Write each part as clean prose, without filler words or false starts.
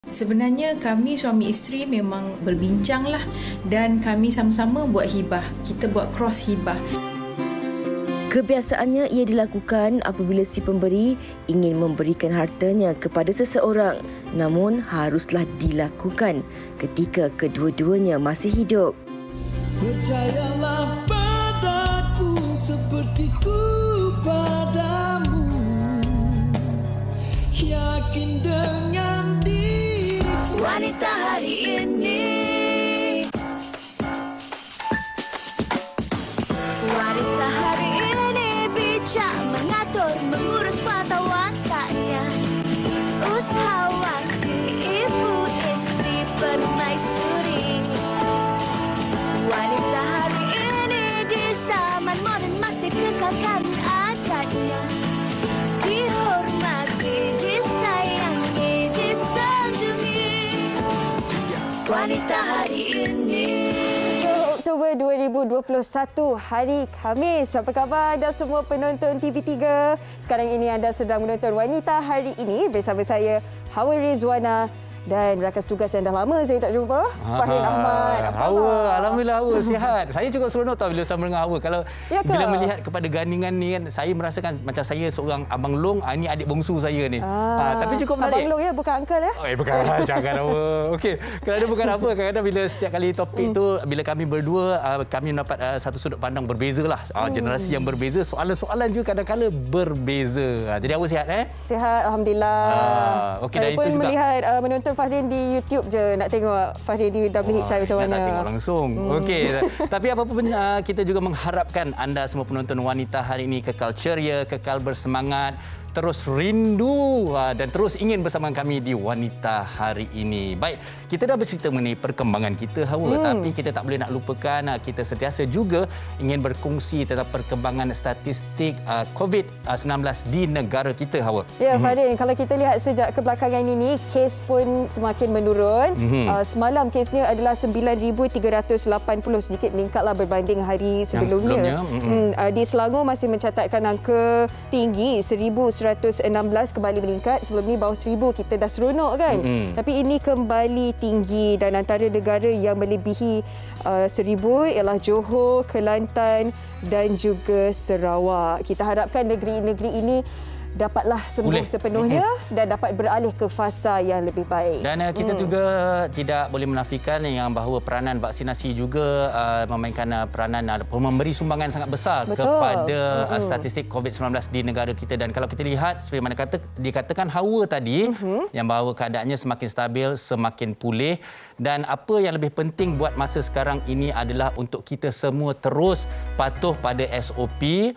Sebenarnya kami suami isteri memang berbincang lah dan kami sama-sama buat hibah. Kita buat cross hibah. Kebiasaannya ia dilakukan apabila si pemberi ingin memberikan hartanya kepada seseorang, namun haruslah dilakukan ketika kedua-duanya masih hidup. Percayalah padaku seperti ku padamu, yakin dengan diriku. Wanita hari ini, wanita hari ini bijak mengatur, mengurus mata wantanya, usahawan ibu istri permaisuri. Wanita hari ini di zaman moden masih kekalkan adatnya, dihormati, disayangi, disanjungi. Wanita hari ini. Oktober 2021, hari Khamis. Apa khabar anda semua penonton TV3? Sekarang ini anda sedang menonton Wanita Hari Ini bersama saya, Hawa Rizwana. Dan rakan tugas yang dah lama saya tak jumpa, Fahrin Ahmad. Apa Hawa, khabar? alhamdulillah Hawa sihat. Saya cukup seronok tahu bila bersama dengan Hawa. Kalau Ya ke? bila melihat kepada gandingan ni kan, saya merasakan macam saya seorang abang long, ini adik bongsu saya ni. Tapi cukup menarik. Abang Long ya, bukan uncle ya? Bukan, jangan Hawa. Okey, kerana bukan apa, kadang-kadang bila setiap kali topik tu, bila kami berdua, kami mendapat satu sudut pandang berbeza lah. Generasi yang berbeza, soalan-soalan juga kadang-kadang berbeza. Jadi Hawa sihat Sihat, alhamdulillah. Okey, Saya dan itu pun juga melihat menonton Fahrin di YouTube je, nak tengok Fahrin di WHI macam mana. nak tengok langsung. Okey. Tapi apa pun kita juga mengharapkan anda semua penonton Wanita Hari Ini kekal ceria, kekal bersemangat, terus rindu dan terus ingin bersama kami di Wanita Hari Ini. Baik, kita dah bercerita mengenai perkembangan kita Hawa, tapi kita tak boleh nak lupakan kita sentiasa juga ingin berkongsi tentang perkembangan statistik COVID-19 di negara kita Hawa. Ya, Fahrin, kalau kita lihat sejak kebelakangan ini, kes pun semakin menurun. Semalam kesnya adalah 9,380, sedikit meningkatlah berbanding hari sebelumnya. Di Selangor masih mencatatkan angka tinggi, 1,116 kembali meningkat. Sebelum ni bawah 1,000 kita dah seronok kan. Tapi ini kembali tinggi dan antara negara yang melebihi 1,000 ialah Johor, Kelantan dan juga Sarawak. Kita harapkan negeri-negeri ini dapatlah sembuh sepenuhnya dan dapat beralih ke fasa yang lebih baik. Dan kita juga tidak boleh menafikan yang bahawa peranan vaksinasi juga memainkan peranan memberi sumbangan sangat besar kepada statistik COVID-19 di negara kita. Dan kalau kita lihat seperti mana dikatakan Hawa tadi, yang bahawa keadaannya semakin stabil, semakin pulih. Dan apa yang lebih penting buat masa sekarang ini adalah untuk kita semua terus patuh pada SOP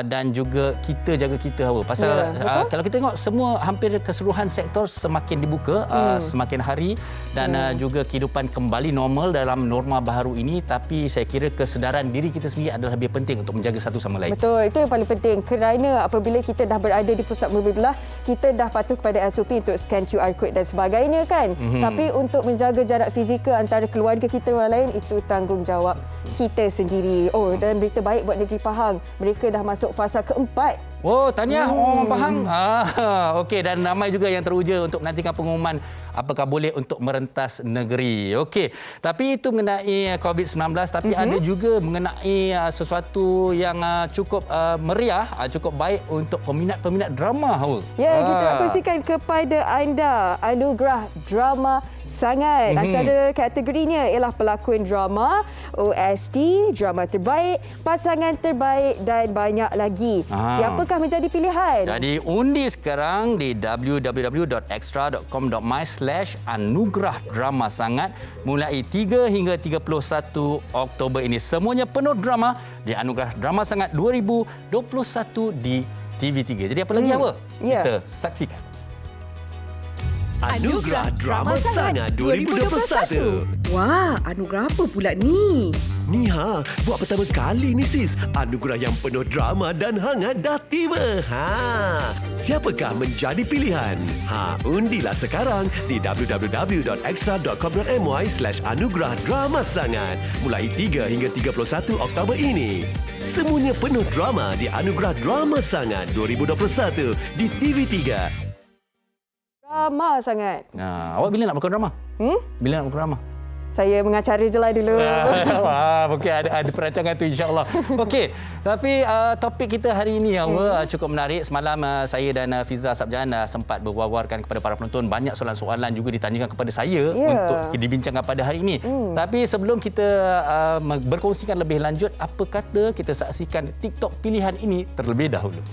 dan juga kita jaga kita Hawa. Pasal kalau kita tengok semua hampir keseluruhan sektor semakin dibuka semakin hari dan juga kehidupan kembali normal dalam norma baharu ini, tapi saya kira kesedaran diri kita sendiri adalah lebih penting untuk menjaga satu sama lain. Betul, itu yang paling penting kerana apabila kita dah berada di pusat berbelah, kita dah patuh kepada SOP untuk scan QR code dan sebagainya kan. Tapi untuk menjaga jarak fizikal antara keluarga kita dan orang lain, itu tanggungjawab kita sendiri. Dan berita baik buat negeri Pahang, mereka dah masuk fasa keempat. Oh, tahniah orang Pahang. Okey, dan ramai juga yang teruja untuk menantikan pengumuman apakah boleh untuk merentas negeri. Okey, tapi itu mengenai COVID-19, tapi ada juga mengenai sesuatu yang cukup meriah, cukup baik untuk peminat-peminat drama. Ya, kita nak kongsikan kepada anda anugerah drama sangat. Antara kategorinya ialah pelakon drama, OST, drama terbaik, pasangan terbaik dan banyak lagi. Siapakah menjadi pilihan? Jadi undi sekarang di www.extra.com.my/anugerah drama sangat mulai 3 hingga 31 Oktober ini. Semuanya penuh drama di Anugerah Drama Sangat 2021 di TV3. Jadi apa lagi apa? Kita saksikan. Anugerah Drama Sangat 2021. Wah, anugerah apa pula ni? Ni buat pertama kali ni sis. Anugerah yang penuh drama dan hangat dah tiba. Siapakah menjadi pilihan? Undilah sekarang di www.extra.com.my/anugerah drama sangat mulai 3 hingga 31 Oktober ini. Semuanya penuh drama di Anugerah Drama Sangat 2021 di TV3. drama sangat. Awak bila nak berlakon drama? Bila nak berlakon drama? Saya mengacara je lah dulu. Mungkin ada perancangan tu, insyaAllah. Okey, tapi topik kita hari ini cukup menarik. Semalam saya dan Fiza Sabjan sempat berwawarkan kepada para penonton. Banyak soalan-soalan juga ditanyakan kepada saya untuk dibincangkan pada hari ini. Tapi sebelum kita berkongsikan lebih lanjut, apa kata kita saksikan TikTok pilihan ini terlebih dahulu.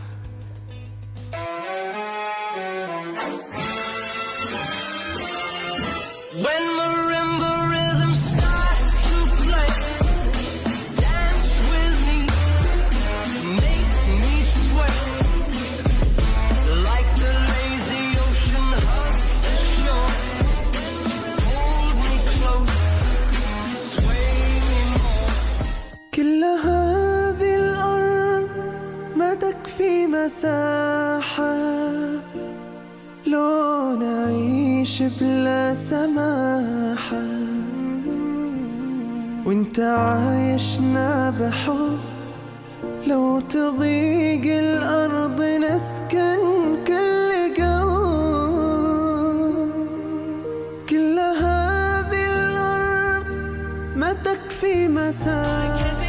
When marimba rhythms start to play, dance with me, make me sway, like the lazy ocean hugs the shore. Hold me close, sway me more. كل هذه الأرض ما تكفي مساحة لو نعيش بلا سماحة وانت عايشنا بحب لو تضيق الأرض نسكن كل قلب كل هذه الأرض ما تكفي مساحة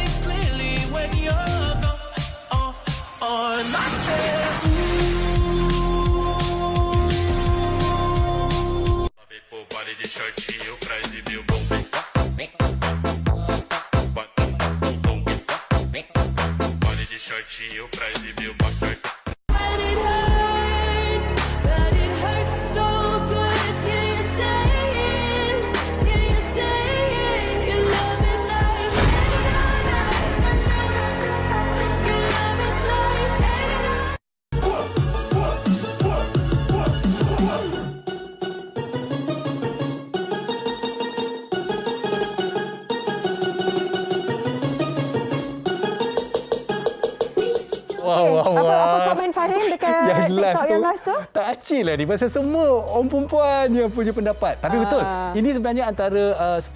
Apa komen Farin dekat TikTok yang last tu? Tak acil lah ni. Pasal semua orang perempuan yang punya pendapat. Tapi betul. Ini sebenarnya antara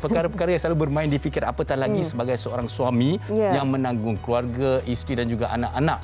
perkara-perkara yang selalu bermain di fikir, apatah lagi sebagai seorang suami yang menanggung keluarga, isteri dan juga anak-anak.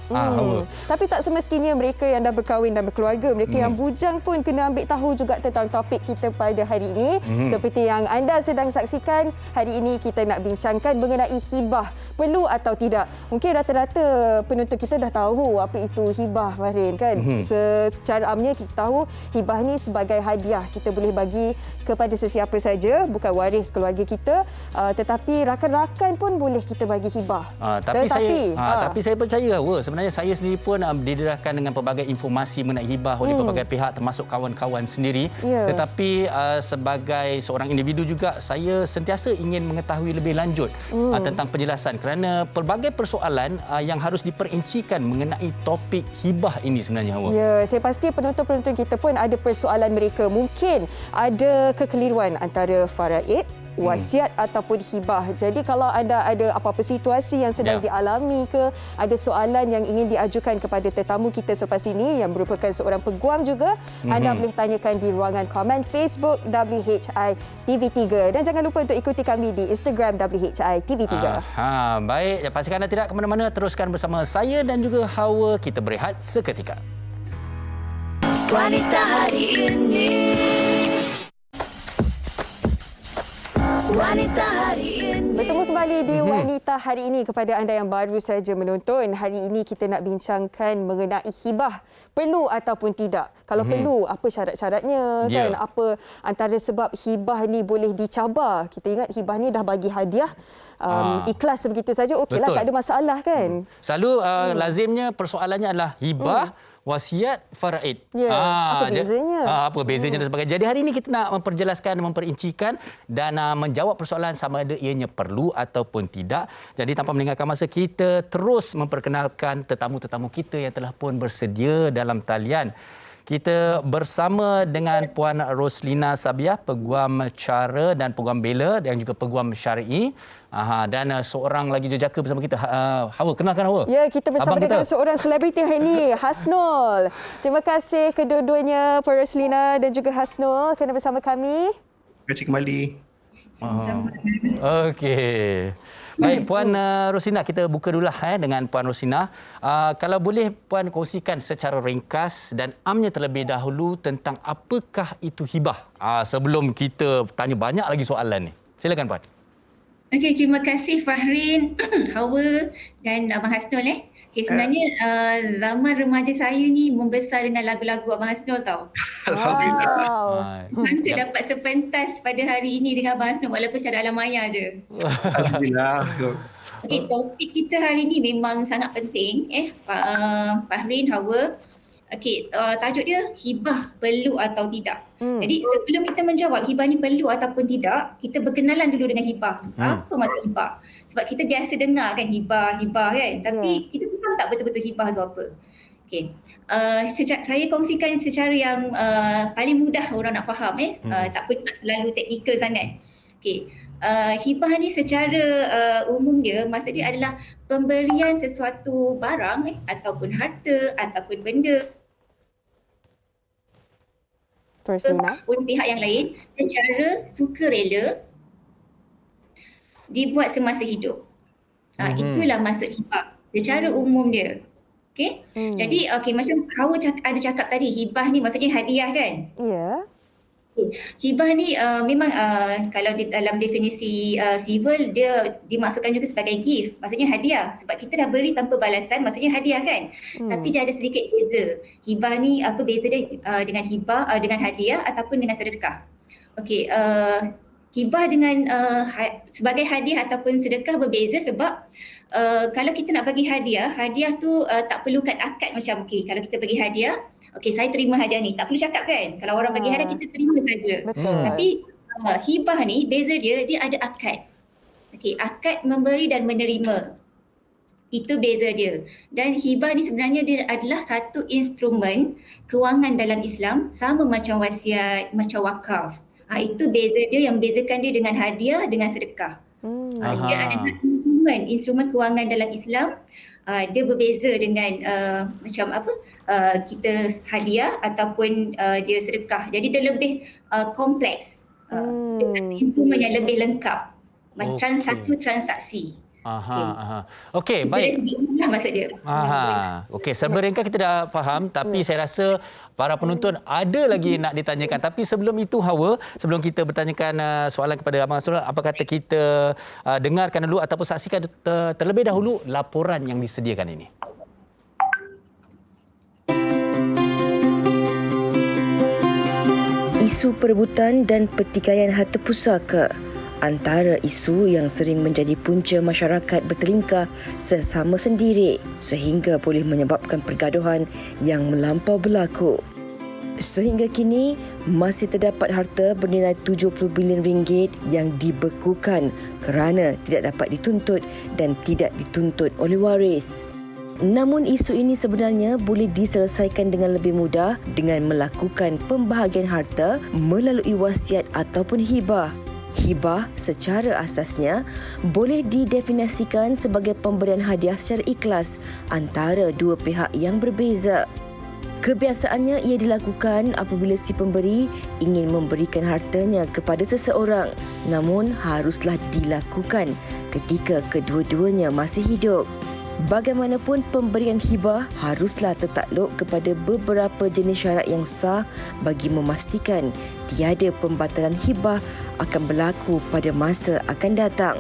Tapi tak semestinya mereka yang dah berkahwin dan berkeluarga. Mereka yang bujang pun kena ambil tahu juga tentang topik kita pada hari ini. Seperti yang anda sedang saksikan, hari ini kita nak bincangkan mengenai hibah. Perlu atau tidak? Mungkin rata-rata penonton kita dah tahu apa itu hibah, Farin, kan? Secara amnya kita tahu hibah ni sebagai hadiah kita boleh bagi kepada sesiapa saja, bukan waris keluarga kita, tetapi rakan-rakan pun boleh kita bagi hibah. Tapi saya percaya sebenarnya saya sendiri pun didedahkan dengan pelbagai informasi mengenai hibah oleh pelbagai pihak, termasuk kawan-kawan sendiri. Tetapi sebagai seorang individu juga, saya sentiasa ingin mengetahui lebih lanjut tentang penjelasan, kerana pelbagai persoalan yang harus diperincikan mengenai topik hibah ini sebenarnya. Ya, saya pasti penonton-penonton kita pun ada persoalan mereka. Mungkin ada kekeliruan antara faraid, wasiat ataupun hibah. Jadi kalau anda ada apa-apa situasi yang sedang dialami ke, ada soalan yang ingin diajukan kepada tetamu kita selepas ini yang merupakan seorang peguam juga, anda boleh tanyakan di ruangan komen Facebook WHI TV3, dan jangan lupa untuk ikuti kami di Instagram WHI TV3. Baik, pastikan anda tidak ke mana-mana, teruskan bersama saya dan juga Hawa. Kita berehat seketika. Wanita hari ini, Wanita hari ini. Bertemu kembali di Wanita hari ini. Kepada anda yang baru saja menonton, hari ini kita nak bincangkan mengenai hibah. Perlu ataupun tidak? Kalau perlu, apa syarat-syaratnya? Kan? Apa antara sebab hibah ni boleh dicabar? Kita ingat hibah ni dah bagi hadiah, ikhlas begitu saja, okeylah, tak ada masalah, kan? Selalu lazimnya persoalannya adalah hibah, wasiat, faraid. Apa bezanya? Apa bezanya dan sebagainya. Jadi hari ini kita nak memperjelaskan, memperincikan dan menjawab persoalan sama ada ianya perlu ataupun tidak. Jadi tanpa meninggalkan masa, kita terus memperkenalkan tetamu-tetamu kita yang telah pun bersedia dalam talian. Kita bersama dengan Puan Roslina Sabiah, Peguam Cara dan Peguam Bela dan juga Peguam Syar'i. Dan seorang lagi jejaka bersama kita, Hawa. Kenalkan Hawa. Ya, kita bersama dengan seorang selebriti hari ini, Hasnul. Terima kasih kedua-duanya, Puan Roslina dan juga Hasnul, kerana bersama kami. Terima kasih kembali. Sama-sama. Okey. Baik, Puan Rosina, kita buka dulu dengan Puan Rosina. Kalau boleh Puan kongsikan secara ringkas dan amnya terlebih dahulu tentang apakah itu hibah sebelum kita tanya banyak lagi soalan ni. Silakan Puan. Okey, terima kasih Fahrin, Hawa dan Abang Hasnul. Sebenarnya zaman remaja saya ni membesar dengan lagu-lagu Abang Hasnul tau. Wow. Sangka dapat sepentas pada hari ini dengan Abang Hasnul walaupun secara alam maya je. Alhamdulillah. Okey, topik kita hari ni memang sangat penting Fahrin, Hawa. Okey, tajuk dia hibah perlu atau tidak. Jadi sebelum kita menjawab hibah ni perlu ataupun tidak, kita berkenalan dulu dengan hibah. Apa maksud hibah? Sebab kita biasa dengar kan hibah kan. Tapi kita faham tak betul-betul hibah tu apa? Okey. Saya kongsikan secara yang paling mudah orang nak faham tak perlu nak terlalu teknikal sangat. Okey. Hibah ni secara umum dia maksud dia adalah pemberian sesuatu barang ataupun harta ataupun benda oleh pihak yang lain secara sukarela dibuat semasa hidup. Itulah maksud hibah secara umum dia. Okey. Jadi macam Hawa ada cakap tadi, hibah ni maksudnya hadiah kan? Ya. Hibah ni memang kalau dalam definisi civil dia dimaksudkan juga sebagai gift, maksudnya hadiah. Sebab kita dah beri tanpa balasan, maksudnya hadiah kan. Tapi dia ada sedikit beza. Hibah ni apa beza dia dengan hibah dengan hadiah ataupun dengan sedekah. Okey, hibah dengan sebagai hadiah ataupun sedekah berbeza sebab kalau kita nak bagi hadiah tu tak perlukan akad macam kalau kita bagi hadiah, saya terima hadiah ni. Tak perlu cakap kan? Kalau orang bagi hadiah, kita terima saja. Tapi hibah ni, beza dia ada akad. Akad memberi dan menerima. Itu beza dia. Dan hibah ni sebenarnya dia adalah satu instrumen kewangan dalam Islam, sama macam wasiat, macam wakaf. Itu beza dia, yang bezakan dia dengan hadiah, dengan sedekah. Dia adalah instrumen kewangan dalam Islam. Dia berbeza dengan macam kita hadiah ataupun dia sedekah. Jadi dia lebih kompleks. Instrumen yang lebih lengkap. Macam satu transaksi. Okey, baik. Dia maksud dia. Okey, serba ringkas kita dah faham, tapi saya rasa para penonton ada lagi nak ditanyakan. Tapi sebelum itu Hawa, sebelum kita bertanyakan soalan kepada Abang Hasnul, apa kata kita dengarkan dulu ataupun saksikan terlebih dahulu laporan yang disediakan ini. Isu perebutan dan pertikaian harta pusaka antara isu yang sering menjadi punca masyarakat bertelingkah sesama sendiri sehingga boleh menyebabkan pergaduhan yang melampau berlaku. Sehingga kini, masih terdapat harta bernilai 70 bilion ringgit yang dibekukan kerana tidak dapat dituntut dan tidak dituntut oleh waris. Namun isu ini sebenarnya boleh diselesaikan dengan lebih mudah dengan melakukan pembahagian harta melalui wasiat ataupun hibah. Hibah secara asasnya boleh didefinisikan sebagai pemberian hadiah secara ikhlas antara dua pihak yang berbeza. Kebiasaannya ia dilakukan apabila si pemberi ingin memberikan hartanya kepada seseorang, namun haruslah dilakukan ketika kedua-duanya masih hidup. Bagaimanapun, pemberian hibah haruslah tertakluk kepada beberapa jenis syarat yang sah bagi memastikan tiada pembatalan hibah akan berlaku pada masa akan datang.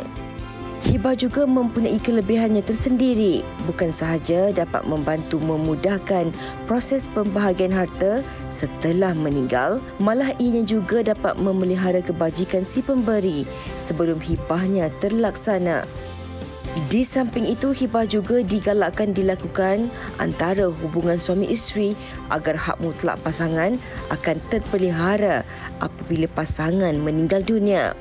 Hibah juga mempunyai kelebihannya tersendiri, bukan sahaja dapat membantu memudahkan proses pembahagian harta setelah meninggal, malah ianya juga dapat memelihara kebajikan si pemberi sebelum hibahnya terlaksana. Di samping itu, hibah juga digalakkan dilakukan antara hubungan suami isteri agar hak mutlak pasangan akan terpelihara apabila pasangan meninggal dunia.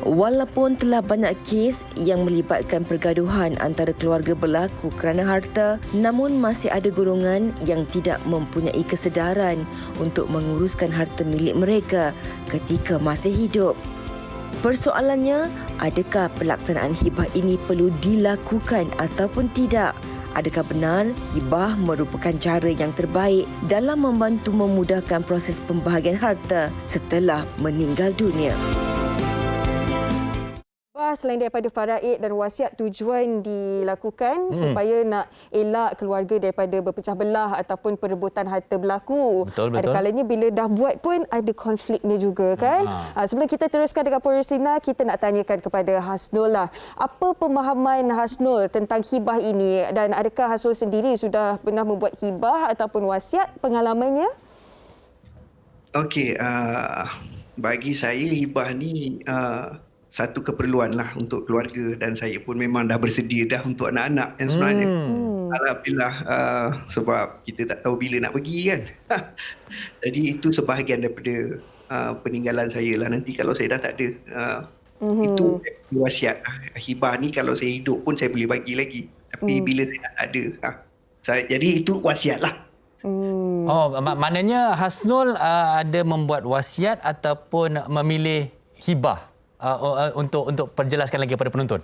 Walaupun telah banyak kes yang melibatkan pergaduhan antara keluarga berlaku kerana harta, namun masih ada golongan yang tidak mempunyai kesedaran untuk menguruskan harta milik mereka ketika masih hidup. Persoalannya, adakah pelaksanaan hibah ini perlu dilakukan ataupun tidak? Adakah benar hibah merupakan cara yang terbaik dalam membantu memudahkan proses pembahagian harta setelah meninggal dunia? hibah selain daripada faraid dan wasiat, tujuan dilakukan supaya nak elak keluarga daripada berpecah belah ataupun perebutan harta berlaku. Betul. Ada kalanya bila dah buat pun ada konfliknya juga kan. Sebelum kita teruskan dengan Puan Roslina, kita nak tanyakan kepada Hasnul lah. Apa pemahaman Hasnul tentang hibah ini dan adakah Hasnul sendiri sudah pernah membuat hibah ataupun wasiat, pengalamannya? Okey, bagi saya hibah ni satu keperluan lah untuk keluarga dan saya pun memang dah bersedia dah untuk anak-anak yang sebenarnya. Alhamdulillah, sebab kita tak tahu bila nak pergi kan. Jadi itu sebahagian daripada peninggalan saya lah. Nanti kalau saya dah tak ada, itu wasiat. Hibah ni kalau saya hidup pun saya boleh bagi lagi. Tapi bila saya dah tak ada, jadi itu wasiat lah. Maknanya Hasnul ada membuat wasiat ataupun memilih hibah untuk perjelaskan lagi kepada penonton.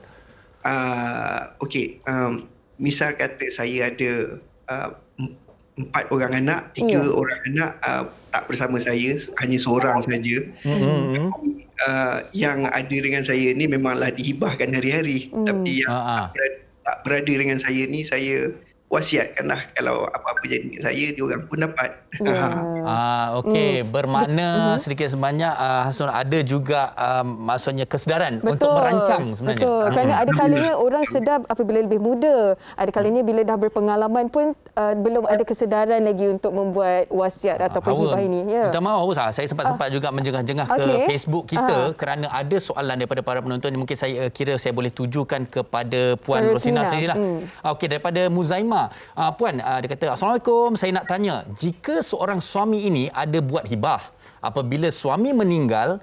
Okey, misal kata saya ada 4 orang anak, 3 orang anak tak bersama saya, hanya seorang saja. Yang ada dengan saya ni memanglah dihibahkan hari-hari. Tapi yang tak berada dengan saya ni, saya wasiatkanlah kalau apa-apa jadi dengan saya, diorang pun dapat. Okey, bermakna sedikit sebanyak Hasnul ada juga maksudnya kesedaran untuk merancang sebenarnya. Betul, kerana ada kalanya orang sedar apabila lebih muda. Ada kalanya bila dah berpengalaman pun belum ada kesedaran lagi untuk membuat wasiat ataupun hibah ini. Minta maaf, saya sempat juga menjengah-jengah ke Facebook kita kerana ada soalan daripada para penonton yang mungkin saya kira saya boleh tujukan kepada Puan Roslina sendirilah. Okey, daripada Muzaimah. Puan, dia kata, Assalamualaikum, saya nak tanya, jika seorang suami ini ada buat hibah, apabila suami meninggal,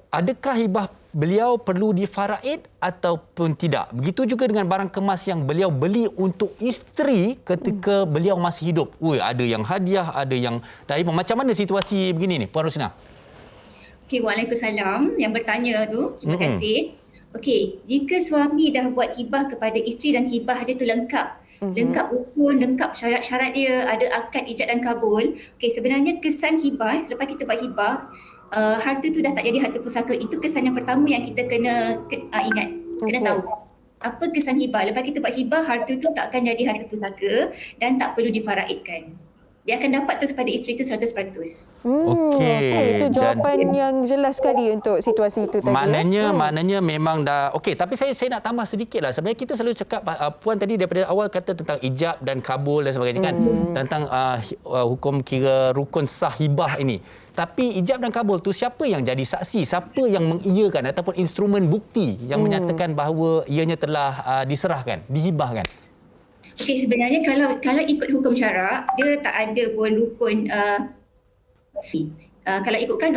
adakah hibah beliau perlu difaraid ataupun tidak? Begitu juga dengan barang kemas yang beliau beli untuk isteri ketika beliau masih hidup. Ada yang hadiah, ada yang dari macam mana situasi begini ni, Puan Roslina? Okey, Waalaikumsalam yang bertanya tu. Terima kasih. Okey, jika suami dah buat hibah kepada isteri dan hibah dia tu lengkap, lengkap rukun, lengkap syarat-syarat dia, ada akad ijab dan kabul. Okey, sebenarnya kesan hibah, selepas kita buat hibah, harta tu dah tak jadi harta pusaka. Itu kesan yang pertama yang kita kena ingat, kena tahu. Apa kesan hibah? Lepas kita buat hibah, harta tu tak akan jadi harta pusaka dan tak perlu difaraidkan. Dia akan dapat terus pada isteri itu 100%. Okey, itu jawapan yang jelas sekali untuk situasi itu tadi. Maknanya memang dah okey, tapi saya nak tambah sedikitlah. Sebenarnya kita selalu cakap Puan tadi daripada awal kata tentang ijab dan kabul dan sebagainya kan, tentang hukum kira rukun sah hibah ini. Tapi ijab dan kabul tu siapa yang jadi saksi? Siapa yang mengiyakan ataupun instrumen bukti yang menyatakan bahawa ianya telah diserahkan, dihibahkan? Okey, sebenarnya kalau ikut hukum syarak, dia tak ada pun rukun kalau ikutkan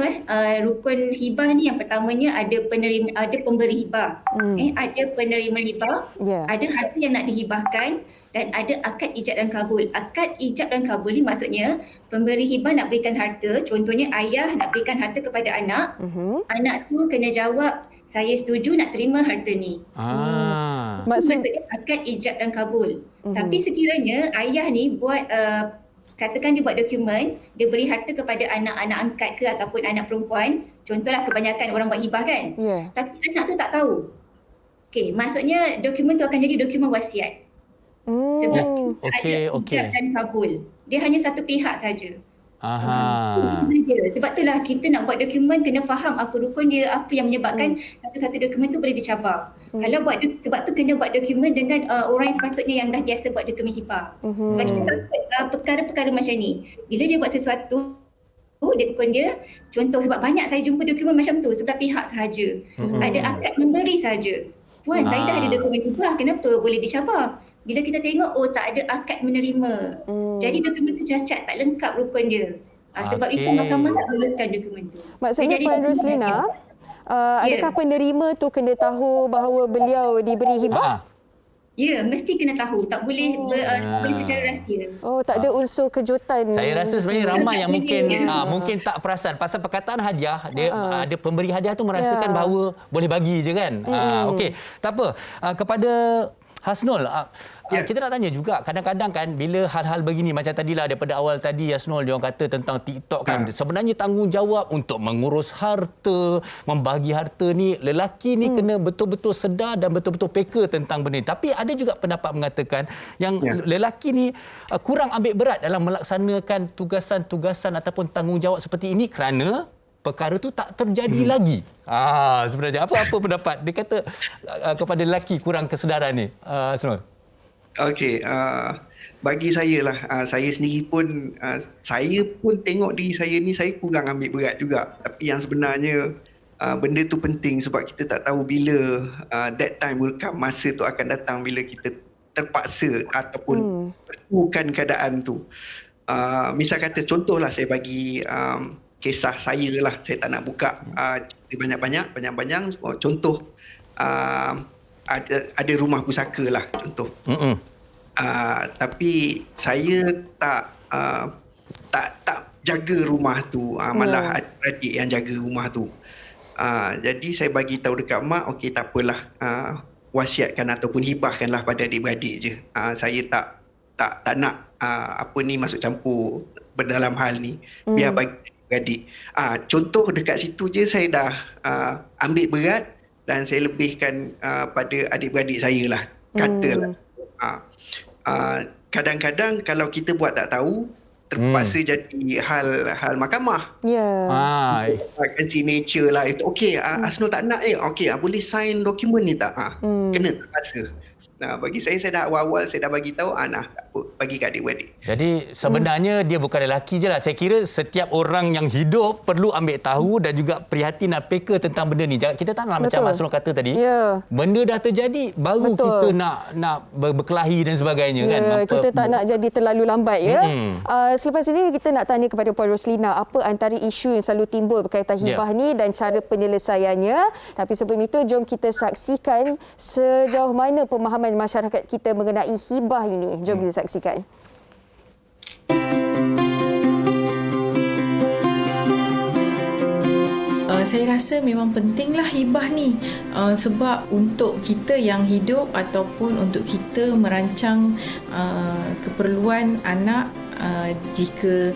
rukun hibah ni yang pertamanya ada penerima, ada pemberi hibah. Ada penerima hibah, ada harta yang nak dihibahkan dan ada akad ijab dan kabul. Akad ijab dan kabul ni maksudnya pemberi hibah nak berikan harta, contohnya ayah nak berikan harta kepada anak. Anak tu kena jawab, saya setuju nak terima harta ni. Maksudnya akad ijab dan kabul. Tapi sekiranya ayah ni buat katakan dia buat dokumen, dia beri harta kepada anak-anak angkat ke ataupun anak perempuan, contohlah kebanyakan orang buat hibah kan. Tapi anak tu tak tahu. Okey, maksudnya dokumen tu akan jadi dokumen wasiat. Sebab ada ijab dan kabul. Dia hanya satu pihak saja. Sebab itulah kita nak buat dokumen kena faham apa rukun dia, apa yang menyebabkan satu-satu dokumen tu boleh dicabar. Kalau buat sebab tu kena buat dokumen dengan orang yang sepatutnya yang dah biasa buat dokumen hibah. Sebab kita takut perkara-perkara macam ni. Bila dia buat sesuatu, dokumen dia, contoh sebab banyak saya jumpa dokumen macam tu, sebelah pihak sahaja. Ada akad memberi saja. Puan, saya dah ada dokumen hibah, kenapa boleh dicabar? Bila kita tengok, tak ada akad menerima. Jadi dokumen tu cacat, tak lengkap rukun dia. Sebab itu mahkamah tak luluskan dokumen tu. Maksudnya Puan Roslina, adakah penerima tu kena tahu bahawa beliau diberi hibah? Ya, mesti kena tahu. Tak boleh boleh secara rahsia. Tak ada unsur kejutan. Saya rasa sebenarnya ramai yang mungkin tak perasan pasal perkataan hadiah, dia ada pemberi hadiah tu merasakan bahawa boleh bagi je kan. Okey, tak apa. Kepada Hasnul, kita nak tanya juga, kadang-kadang kan bila hal-hal begini macam tadilah daripada awal tadi Hasnul dia orang kata tentang TikTok kan, sebenarnya tanggungjawab untuk mengurus harta, membagi harta ni lelaki ni kena betul-betul sedar dan betul-betul peka tentang benda ni. Tapi ada juga pendapat mengatakan yang lelaki ni kurang ambil berat dalam melaksanakan tugasan-tugasan ataupun tanggungjawab seperti ini kerana perkara tu tak terjadi lagi. Sebenarnya apa pendapat dia kata kepada lelaki kurang kesedaran ni, Hasnul? Okey, bagi saya lah, saya sendiri pun saya pun tengok diri saya ni saya kurang ambil berat juga. Tapi yang sebenarnya benda tu penting sebab kita tak tahu bila that time will come, masa tu akan datang bila kita terpaksa ataupun perlukan keadaan tu. Misal kata contohlah saya bagi kisah saya lah, saya tak nak buka banyak-banyak. Contoh ada rumah pusaka lah contoh. Tapi saya tak jaga rumah tu, malah adik yang jaga rumah tu. Jadi saya bagi tahu dekat mak, okey tak apalah, wasiatkan ataupun hibahkanlah pada adik-beradik je. Saya tak nak masuk campur berdalam hal ni, biar bagi adik. Contoh dekat situ je saya dah ambil berat dan saya lebihkan pada adik-beradik saya lah, katalah. Kadang-kadang kalau kita buat tak tahu, terpaksa jadi hal mahkamah. Signature lah. Okey, Hasnul tak nak okey, boleh sign dokumen ni tak? Kena terpaksa. Bagi saya dah awal-awal saya dah bagi tahu, tak apa, bagi kat adik-beradik. Jadi sebenarnya dia bukan lelaki je lah. Saya kira setiap orang yang hidup perlu ambil tahu dan juga prihatin dan peka tentang benda ni. Kita tak nak macam Hasnul kata tadi, benda dah terjadi baru kita nak berkelahi dan sebagainya kan. Kita tak nak jadi terlalu lambat ya. Selepas ini kita nak tanya kepada Puan Roslina, apa antara isu yang selalu timbul berkaitan hibah ni dan cara penyelesaiannya. Tapi sebelum itu jom kita saksikan sejauh mana pemahaman masyarakat kita mengenai hibah ini. Jom kita saksikan. Saya rasa memang pentinglah hibah ni, sebab untuk kita yang hidup ataupun untuk kita merancang keperluan anak jika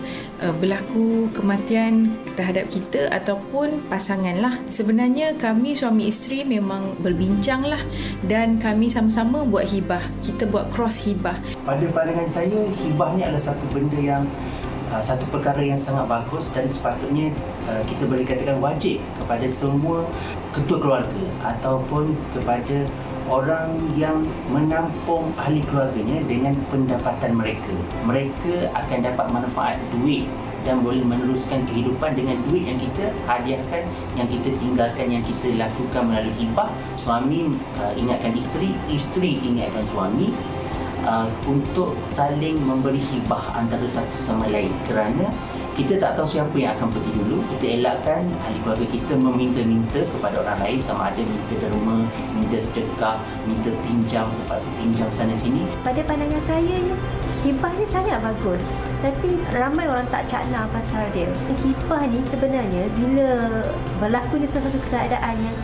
berlaku kematian terhadap kita ataupun pasangan lah. Sebenarnya kami suami isteri memang berbincang lah dan kami sama-sama buat hibah. Kita buat cross hibah. Pada pandangan saya, hibah ni adalah satu benda yang satu perkara yang sangat bagus dan sepatutnya kita boleh katakan wajib kepada semua ketua keluarga ataupun kepada orang yang menampung ahli keluarganya dengan pendapatan mereka. Mereka akan dapat manfaat duit dan boleh meneruskan kehidupan dengan duit yang kita hadiahkan, yang kita tinggalkan, yang kita lakukan melalui hibah. Suami ingatkan isteri, isteri ingatkan suami untuk saling memberi hibah antara satu sama lain, kerana kita tak tahu siapa yang akan pergi dulu. Kita elakkan ahli keluarga kita meminta-minta kepada orang lain, sama ada minta derma, minta sedekah, minta pinjam, terpaksa pinjam sana sini. Pada pandangan saya, hibah ni sangat bagus, tapi ramai orang tak cakna pasal dia. Hibah ni sebenarnya bila berlakunya sesuatu keadaan yang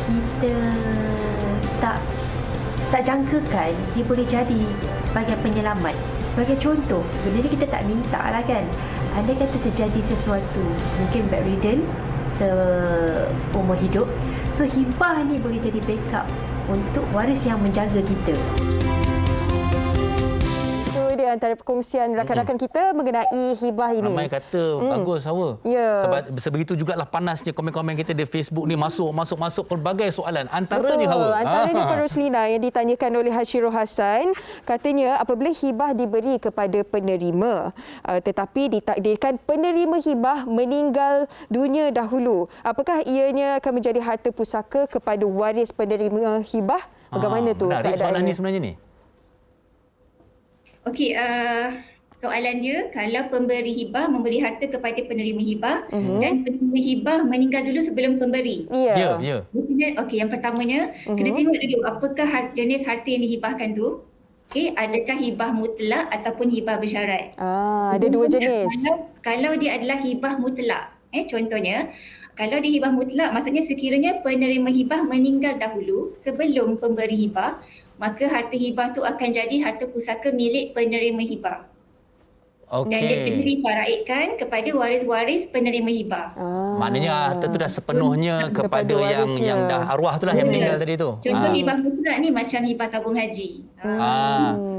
kita tak jangkakan, dia boleh jadi sebagai penyelamat. Sebagai contoh, benda ni kita tak minta lah kan. Andai kata terjadi sesuatu, mungkin bedridden seumur hidup, so hibah ni boleh jadi backup untuk waris yang menjaga kita. Dia antara perkongsian rakan-rakan kita mengenai hibah ini. Ramai kata bagus Hawa. Sebab sebegitu jugalah panasnya komen-komen kita di Facebook ni, masuk pelbagai soalan. Antaranya Hawa. Antaranya Puan Roslina yang ditanyakan oleh Hashirul Hassan, katanya apabila hibah diberi kepada penerima tetapi ditakdirkan penerima hibah meninggal dunia dahulu, apakah ianya akan menjadi harta pusaka kepada waris penerima hibah? Bagaimana tu keadaannya? Soalan ni sebenarnya ni. Okey, soalan dia, kalau pemberi hibah memberi harta kepada penerima hibah dan penerima hibah meninggal dulu sebelum pemberi. Ya. Okey, yang pertamanya kena tengok dulu apakah jenis harta yang dihibahkan tu. Okey, adakah hibah mutlak ataupun hibah bersyarat? Ada dua jenis. Kalau dia adalah hibah mutlak, contohnya kalau dia hibah mutlak, maksudnya sekiranya penerima hibah meninggal dahulu sebelum pemberi hibah, maka harta hibah tu akan jadi harta pusaka milik penerima hibah. Dan dia kena difaraidkan kepada waris-waris penerima hibah. Maknanya harta tu dah sepenuhnya kepada yang dah arwah tu lah yang meninggal tadi tu. Contoh hibah mutlak ni macam hibah tabung haji.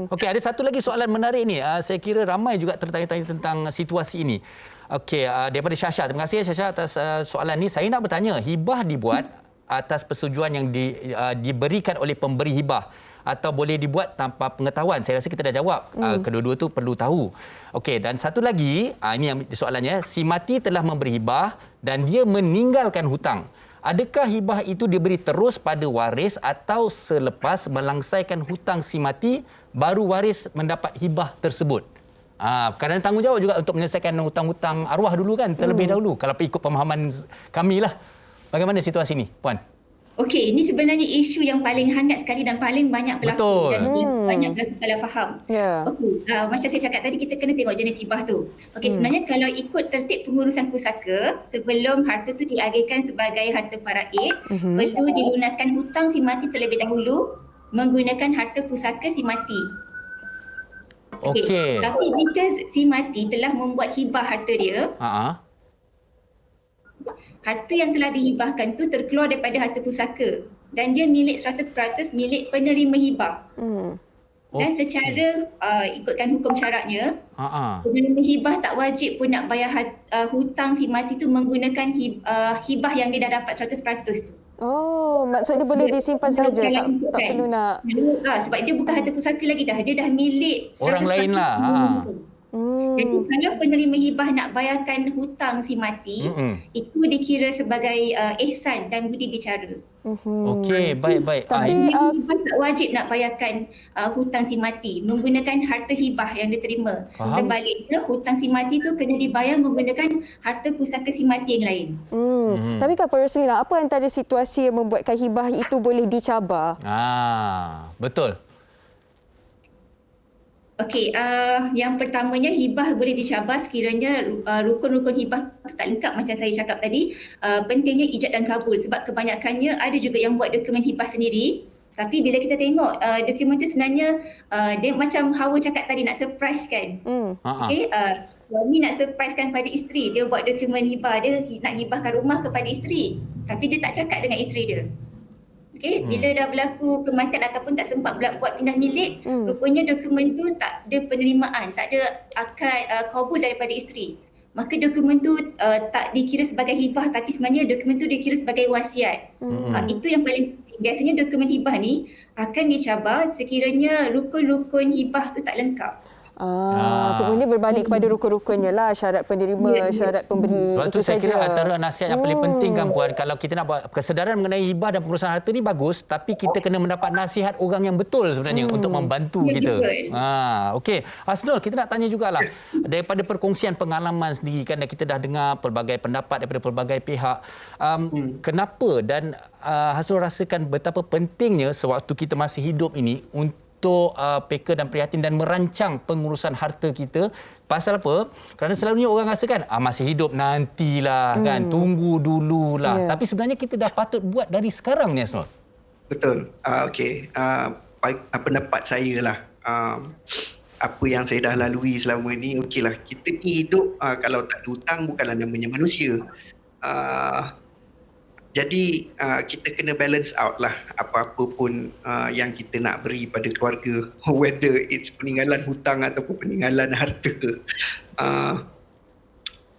Okey, ada satu lagi soalan menarik ni. Saya kira ramai juga tertanya-tanya tentang situasi ini. Okey, daripada Syasha. Terima kasih Syasha atas soalan ni. Saya nak bertanya, hibah dibuat atas persetujuan yang diberikan oleh pemberi hibah atau boleh dibuat tanpa pengetahuan? Saya rasa kita dah jawab. Kedua-dua tu perlu tahu. Okey, dan satu lagi, ini yang soalannya, si mati telah memberi hibah dan dia meninggalkan hutang. Adakah hibah itu diberi terus pada waris atau selepas melangsaikan hutang si mati baru waris mendapat hibah tersebut? Kerana tanggungjawab juga untuk menyelesaikan hutang-hutang arwah dulu kan, terlebih dahulu. Kalau ikut pemahaman kami lah. Bagaimana situasi ni, Puan? Okey, ini sebenarnya isu yang paling hangat sekali dan paling banyak berlaku. Betul. Dan banyak berlaku salah faham. Okey, macam saya cakap tadi, kita kena tengok jenis hibah tu. Okey, sebenarnya kalau ikut tertib pengurusan pusaka, sebelum harta tu diagihkan sebagai harta faraid, perlu dilunaskan hutang si mati terlebih dahulu menggunakan harta pusaka si mati. Okey. Tapi jika si mati telah membuat hibah harta dia, harta yang telah dihibahkan tu terkeluar daripada harta pusaka dan dia milik 100% milik penerima hibah. Dan secara ikutkan hukum syaratnya, penerima hibah tak wajib pun nak bayar hutang si mati tu menggunakan hibah yang dia dah dapat 100% tu. Oh, maksudnya boleh disimpan saja, tak perlu nak. Sebab dia bukan harta pusaka lagi dah, dia dah milik 100% orang lain lah. Jadi kalau penerima hibah nak bayarkan hutang si mati, itu dikira sebagai ihsan dan budi bicara. Okey, baik-baik. Tapi hibah tak wajib nak bayarkan hutang si mati menggunakan harta hibah yang diterima. Sebaliknya, hutang si mati tu kena dibayar menggunakan harta pusaka si mati yang lain. Tapi Kak Roslina, apa antara situasi yang membuatkan hibah itu boleh dicabar? Betul. Okey, yang pertamanya hibah boleh dicabar sekiranya rukun-rukun hibah itu tak lengkap macam saya cakap tadi. Pentingnya ijab dan kabul sebab kebanyakannya ada juga yang buat dokumen hibah sendiri. Tapi bila kita tengok dokumen itu sebenarnya dia macam Hawa cakap tadi nak surprise kan. Okey, suami nak surprisekan pada isteri, dia buat dokumen hibah, dia nak hibahkan rumah kepada isteri. Tapi dia tak cakap dengan isteri dia. Okay, bila dah berlaku kematian ataupun tak sempat buat pindah milik, rupanya dokumen tu tak ada penerimaan, tak ada akad kabul daripada isteri. Maka dokumen tu tak dikira sebagai hibah tapi sebenarnya dokumen tu dikira sebagai wasiat. Itu yang paling penting. Biasanya dokumen hibah ni akan dicabar sekiranya rukun-rukun hibah tu tak lengkap. Sebenarnya berbalik kepada rukun-rukunnya lah, syarat penerima, syarat pemberi. Sebab itu saya kira antara nasihat yang paling penting kan Puan, kalau kita nak buat kesedaran mengenai hibah dan pengurusan harta ni bagus, tapi kita kena mendapat nasihat orang yang betul sebenarnya untuk membantu kita. Okey, Hasnul, kita nak tanya jugalah daripada perkongsian pengalaman sendiri kan, kita dah dengar pelbagai pendapat daripada pelbagai pihak. Kenapa dan Hasnul rasakan betapa pentingnya sewaktu kita masih hidup ini untuk peka dan prihatin dan merancang pengurusan harta kita. Pasal apa? Kerana selalunya orang rasakan masih hidup nantilah kan, tunggu dululah. Tapi sebenarnya kita dah patut buat dari sekarang ni, Asnul. Betul. Okey. Pendapat saya lah. Apa yang saya dah lalui selama ni, okeylah, kita ni hidup kalau tak ada hutang bukanlah namanya manusia. Jadi kita kena balance out lah apa-apa pun yang kita nak beri pada keluarga, whether it's peninggalan hutang ataupun peninggalan harta.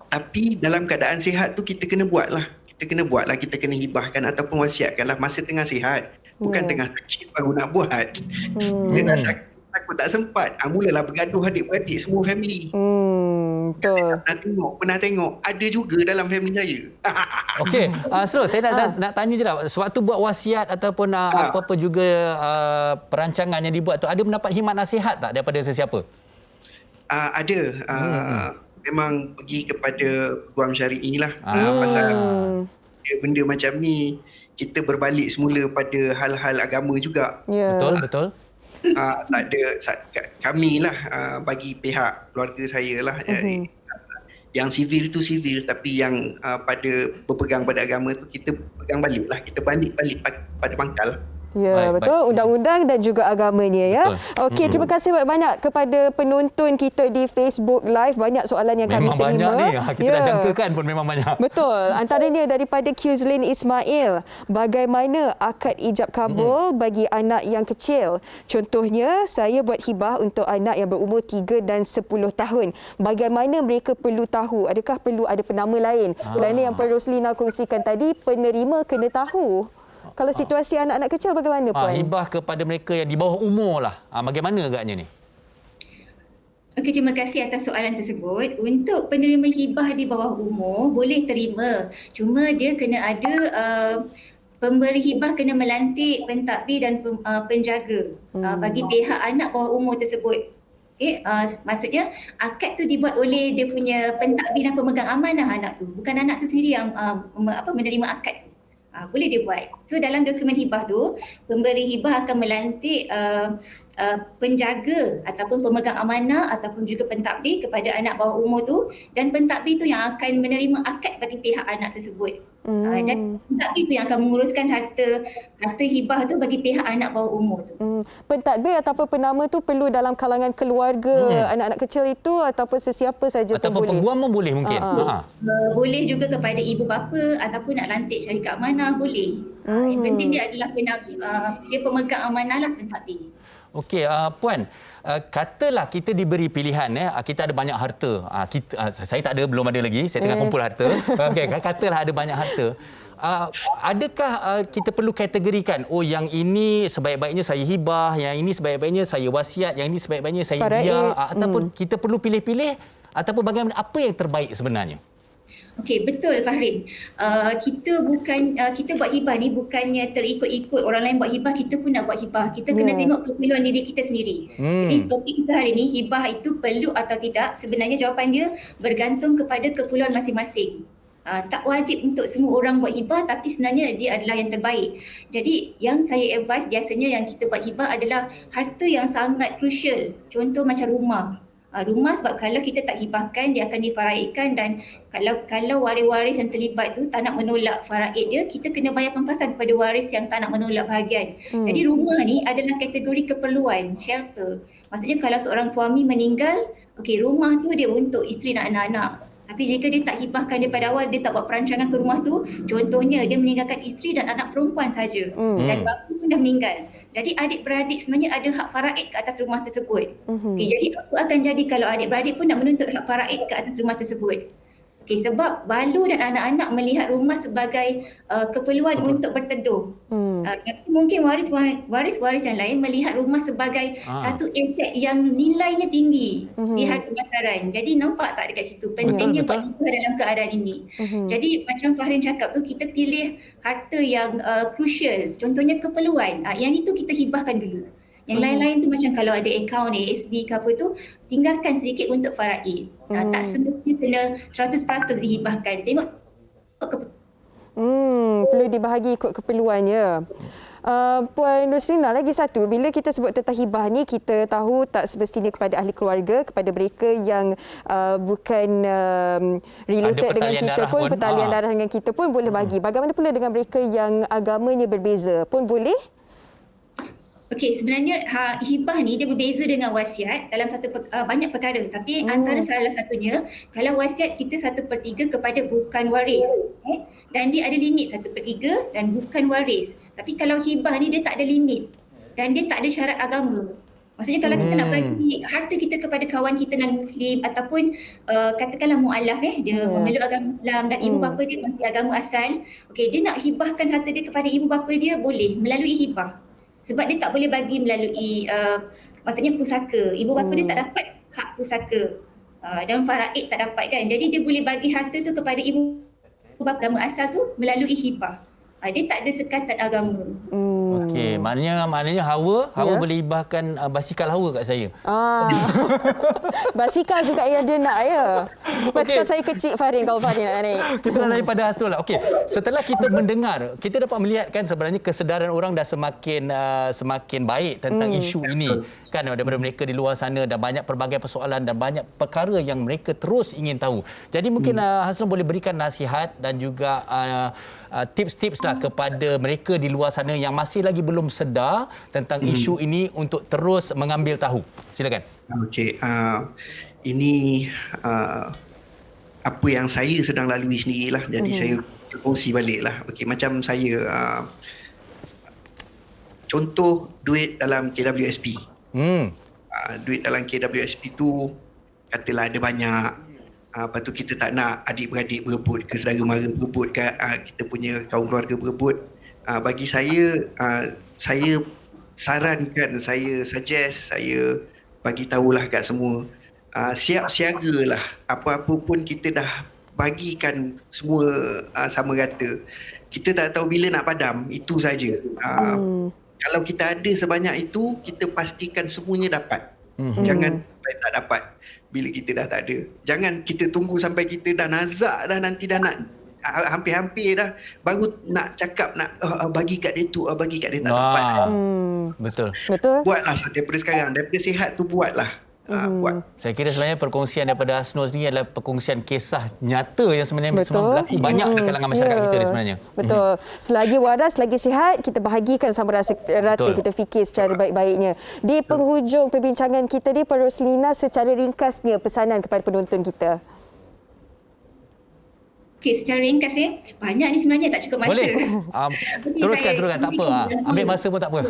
Tapi dalam keadaan sihat tu kita kena buat lah. Kita kena hibahkan ataupun wasiatkan lah masa tengah sihat. Bukan tengah sakit baru nak buat. Dia dah sakit, takut tak sempat. Mulalah bergaduh adik-beradik semua family. Betul. Pernah tengok. Ada juga dalam family saya. Okey, Asrul, saya nak tanya je lah. Sewaktu buat wasiat ataupun apa-apa juga perancangan yang dibuat tu, ada mendapat khidmat nasihat tak daripada sesiapa? Ada. Memang pergi kepada peguam syari'i lah. Pasal benda macam ni, kita berbalik semula pada hal-hal agama juga. Betul. Tak ada, kami lah bagi pihak keluarga saya lah, yang sivil tu sivil, tapi yang pada berpegang pada agama tu kita pegang balik lah, kita balik pada pangkal. Ya, betul. Undang-undang dan juga agamanya ya. Okey, terima kasih banyak kepada penonton kita di Facebook Live. Banyak soalan yang memang kami terima. Memang banyak ni. Kita dah jangkakan pun memang banyak. Betul. Antaranya daripada Kuzlin Ismail. Bagaimana akad ijab kabul bagi anak yang kecil? Contohnya, saya buat hibah untuk anak yang berumur 3 dan 10 tahun. Bagaimana mereka perlu tahu? Adakah perlu ada penama lain? Kerana yang Puan Roslina kongsikan tadi, penerima kena tahu. Kalau situasi anak-anak kecil bagaimana, Puan? Hibah kepada mereka yang di bawah umur lah. Bagaimana agaknya ni? Okey, terima kasih atas soalan tersebut. Untuk penerima hibah di bawah umur, boleh terima. Cuma dia kena ada pemberi hibah kena melantik pentadbir dan penjaga bagi pihak anak bawah umur tersebut. Maksudnya akad tu dibuat oleh dia punya pentadbir dan pemegang amanah anak tu. Bukan anak tu sendiri yang menerima akad tu. Boleh dia buat. So dalam dokumen hibah tu, pemberi hibah akan melantik penjaga ataupun pemegang amanah ataupun juga pentadbir kepada anak bawah umur tu, dan pentadbir tu yang akan menerima akad bagi pihak anak tersebut. Dan pentadbir tu yang akan menguruskan harta hibah tu bagi pihak anak bawah umur tu. Pentadbir ataupun penama tu perlu dalam kalangan keluarga anak-anak kecil itu ataupun sesiapa saja ataupun pun boleh? Ataupun peguam pun boleh mungkin? Boleh juga kepada ibu bapa ataupun nak lantik syarikat amanah, boleh. Yang penting dia adalah dia pemegang amanah lah, pentadbir. Okey, Puan, katalah kita diberi pilihan, kita ada banyak harta. Saya tak ada, belum ada lagi. Saya tengah kumpul harta. Okey, katalah ada banyak harta. Adakah kita perlu kategorikan, yang ini sebaik-baiknya saya hibah, yang ini sebaik-baiknya saya wasiat, yang ini sebaik-baiknya saya hadiah, ataupun kita perlu pilih-pilih, ataupun bagaimana, apa yang terbaik sebenarnya? Okey, betul Fahrin. Kita buat hibah ni bukannya terikut-ikut orang lain buat hibah, kita pun nak buat hibah. Kita kena tengok keperluan diri kita sendiri. Jadi topik kita hari ni, hibah itu perlu atau tidak? Sebenarnya jawapan dia bergantung kepada keperluan masing-masing. Tak wajib untuk semua orang buat hibah, tapi sebenarnya dia adalah yang terbaik. Jadi yang saya advise biasanya yang kita buat hibah adalah harta yang sangat crucial. Contoh macam rumah. Rumah, sebab kalau kita tak hibahkan dia akan difaraidkan, dan kalau waris-waris yang terlibat tu tak nak menolak faraid dia, kita kena bayar pampasan kepada waris yang tak nak menolak bahagian. Jadi rumah ni adalah kategori keperluan, shelter. Maksudnya kalau seorang suami meninggal, rumah tu dia untuk isteri dan anak-anak. Tapi jika dia tak hibahkan daripada awal, dia tak buat perancangan ke rumah tu, contohnya dia meninggalkan isteri dan anak perempuan saja, dan bapa pun dah meninggal. Jadi adik-beradik sebenarnya ada hak faraid ke atas rumah tersebut. Jadi apa akan jadi kalau adik-beradik pun nak menuntut hak faraid ke atas rumah tersebut? Sebab balu dan anak-anak melihat rumah sebagai keperluan untuk berteduh. Tapi mungkin waris-waris yang lain melihat rumah sebagai satu aset yang nilainya tinggi di harga pasaran. Jadi nampak tak dekat situ pentingnya buat hibah dalam keadaan ini. Jadi macam Fahrin cakap tu, kita pilih harta yang crucial, contohnya keperluan. Yang itu kita hibahkan dulu. Yang lain-lain tu macam kalau ada akaun ASB ke apa tu, tinggalkan sedikit untuk faraid. Tak semestinya kena 100% dihibahkan. Tengok perlu dibahagi ikut keperluannya. Puan Roslina, lagi satu, bila kita sebut tentang hibah ni, kita tahu tak semestinya kepada ahli keluarga, kepada mereka yang bukan related dengan kita pun, pertalian darah dengan kita pun boleh bagi. Bagaimana pula dengan mereka yang agamanya berbeza, pun boleh? Okey, sebenarnya hibah ni dia berbeza dengan wasiat dalam banyak perkara, tapi antara salah satunya, kalau wasiat kita 1/3 kepada bukan waris, dan dia ada limit 1/3 dan bukan waris. Tapi kalau hibah ni dia tak ada limit dan dia tak ada syarat agama. Maksudnya kalau kita nak bagi harta kita kepada kawan kita non-Muslim ataupun katakanlah mu'alaf, dia memeluk agama Islam dan ibu bapa dia masih agama asal, dia nak hibahkan harta dia kepada ibu bapa dia, boleh melalui hibah. Sebab dia tak boleh bagi melalui maksudnya pusaka. Ibu bapa dia tak dapat hak pusaka. Dan faraid tak dapat kan. Jadi dia boleh bagi harta tu kepada ibu bapa agama asal tu melalui hibah. Dia tak ada sekatan agama. Okey, maknanya Hawa boleh hibahkan basikal Hawa kat saya. Basikal juga yang dia nak, ya. Basikal saya kecil, Fahrin, kalau Fahrin nak naik. Kita dah daripada Hasrul lah. Okey, setelah kita mendengar, kita dapat melihat kan sebenarnya kesedaran orang dah semakin baik tentang isu ini. kan daripada mereka di luar sana dan banyak pelbagai persoalan dan banyak perkara yang mereka terus ingin tahu. Jadi mungkin Hasnul boleh berikan nasihat dan juga tips-tips lah kepada mereka di luar sana yang masih lagi belum sedar tentang isu ini untuk terus mengambil tahu. Silakan. Okey, ini apa yang saya sedang lalui sendirilah. Jadi saya berkongsi baliklah. Okey, macam saya contoh duit dalam KWSP. Duit dalam KWSP tu katalah ada banyak. Lepas tu kita tak nak adik-beradik berebut ke, saudara mara berebut ke, kita punya kaum keluarga berebut. Bagi saya sarankan, saya suggest, saya bagi tahulah kat semua, siap siagalah. Apa-apa pun kita dah bagikan semua sama rata. Kita tak tahu bila nak padam, itu saja. Kalau kita ada sebanyak itu, kita pastikan semuanya dapat. Jangan sampai tak dapat bila kita dah tak ada. Jangan kita tunggu sampai kita dah nazak dah, nanti dah nak hampir-hampir dah baru nak cakap nak bagi kat dia tu, bagi kat dia, tak sempat. Betul. Buatlah daripada sekarang, daripada sihat tu buatlah. Buat. Saya kira sebenarnya perkongsian daripada Hasnul sendiri adalah perkongsian kisah nyata yang sebenarnya berlaku banyak di kalangan masyarakat kita sebenarnya. Betul. Selagi waras, selagi sihat, kita bahagikan sama rata, kita fikir secara baik-baiknya. Di penghujung perbincangan kita ni, Puan Roslina, secara ringkasnya pesanan kepada penonton kita. Okey, secara ringkas banyak ni sebenarnya tak cukup masa. Boleh. Teruskan, tak apa. Ambil masa pun tak apa.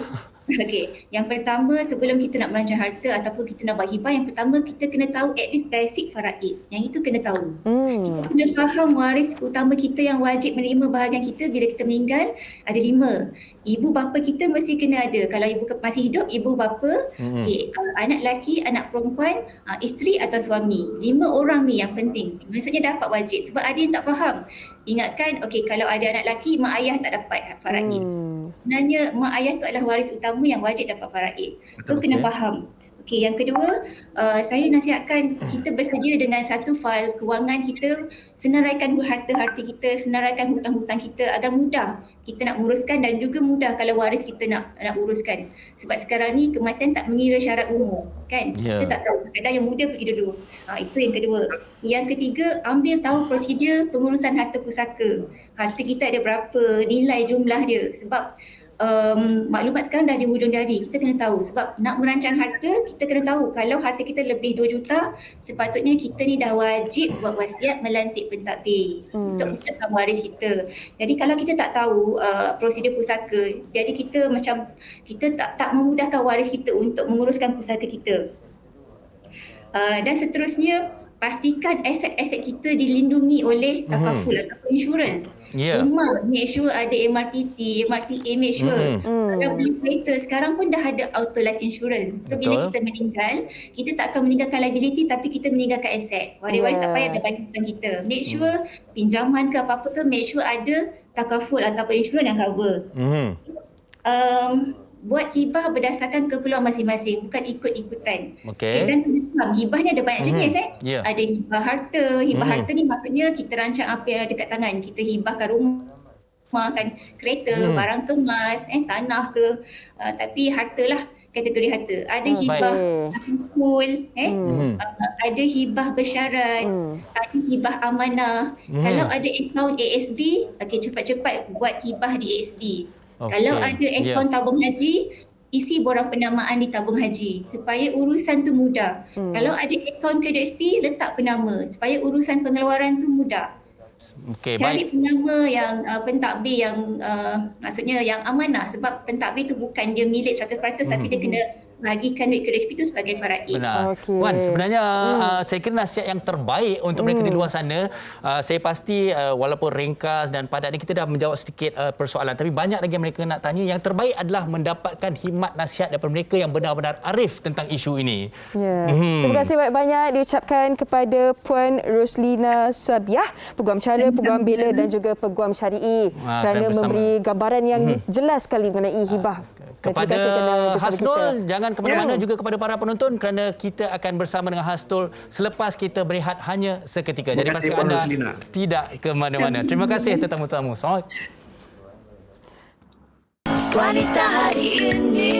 Okey, yang pertama sebelum kita nak merancang harta ataupun kita nak buat hibah, yang pertama kita kena tahu at least basic faraid. Yang itu kena tahu. Kita kena faham waris utama kita yang wajib menerima bahagian kita bila kita meninggal ada 5. Ibu bapa kita mesti kena ada. Kalau ibu masih hidup, ibu bapa, anak lelaki, anak perempuan, isteri atau suami. 5 orang ni yang penting. Maksudnya dapat wajib. Sebab ada yang tak faham. Ingatkan, okey, kalau ada anak lelaki, mak ayah tak dapat faraid. Sebenarnya mak ayah tu adalah waris utama yang wajib dapat faraid. So kena faham. Okey, yang kedua, saya nasihatkan kita bersedia dengan satu fail kewangan kita, senaraikan harta-harta kita, senaraikan hutang-hutang kita agar mudah kita nak uruskan dan juga mudah kalau waris kita nak uruskan. Sebab sekarang ni kematian tak mengira syarat umur, kan? Kita tak tahu. Kadang yang muda pergi dulu. Itu yang kedua. Yang ketiga, ambil tahu prosedur pengurusan harta pusaka. Harta kita ada berapa, nilai jumlah dia. Sebab maklumat sekarang dah di hujung jari. Kita kena tahu sebab nak merancang harta, kita kena tahu kalau harta kita lebih 2 juta, sepatutnya kita ni dah wajib buat wasiat melantik pentadbir untuk menjaga waris kita. Jadi kalau kita tak tahu prosedur pusaka, jadi kita macam kita tak memudahkan waris kita untuk menguruskan pusaka kita. Dan seterusnya, pastikan aset-aset kita dilindungi oleh takaful atau insurans. Rumah, make sure ada MRTT, MRTA, make sure. Kalau beli kereta, sekarang pun dah ada auto life insurance. So bila kita meninggal, kita tak akan meninggalkan liability tapi kita meninggalkan aset. Waris-waris tak payah ada bagi hutang kita. Make sure pinjaman ke apa-apa ke, make sure ada takaful ataupun insurans yang cover. Buat hibah berdasarkan keperluan masing-masing, bukan ikut-ikutan. Dan hibah ni ada banyak jenis. Ada hibah harta. Hibah harta ni maksudnya kita rancang apa yang ada kat tangan. Kita hibahkan rumah, kan kereta, barang kemas, tanah ke. Tapi hartalah kategori harta. Ada hibah full, ada hibah bersyarat, ada hibah amanah. Kalau ada akaun ASD, cepat-cepat buat hibah di ASD. Kalau ada akaun tabung haji, isi borang penamaan di tabung haji supaya urusan tu mudah. Kalau ada akaun KWSP, letak penama supaya urusan pengeluaran tu mudah. Cari penama yang pentadbir yang maksudnya yang amanah, sebab pentadbir tu bukan dia milik 100% tapi dia kena bagikan duit KWSP itu sebagai faraid. Benar. Wan, sebenarnya saya kira nasihat yang terbaik untuk mereka di luar sana. Saya pasti walaupun ringkas dan padat ni kita dah menjawab sedikit persoalan, tapi banyak lagi yang mereka nak tanya. Yang terbaik adalah mendapatkan khidmat nasihat daripada mereka yang benar-benar arif tentang isu ini. Terima kasih banyak-banyak diucapkan kepada Puan Roslina Sabiah, Peguam Cara, Peguam Bela dan juga Peguam Syari'i kerana memberi gambaran yang jelas sekali mengenai hibah. Kepada Hasnul, jangan ke mana-mana, juga kepada para penonton, kerana kita akan bersama dengan Hasnul selepas kita berehat hanya seketika. Jadi pastikan anda tidak ke mana-mana. Terima kasih tetamu-tetamu. Assalamualaikum. Wanita hari ini.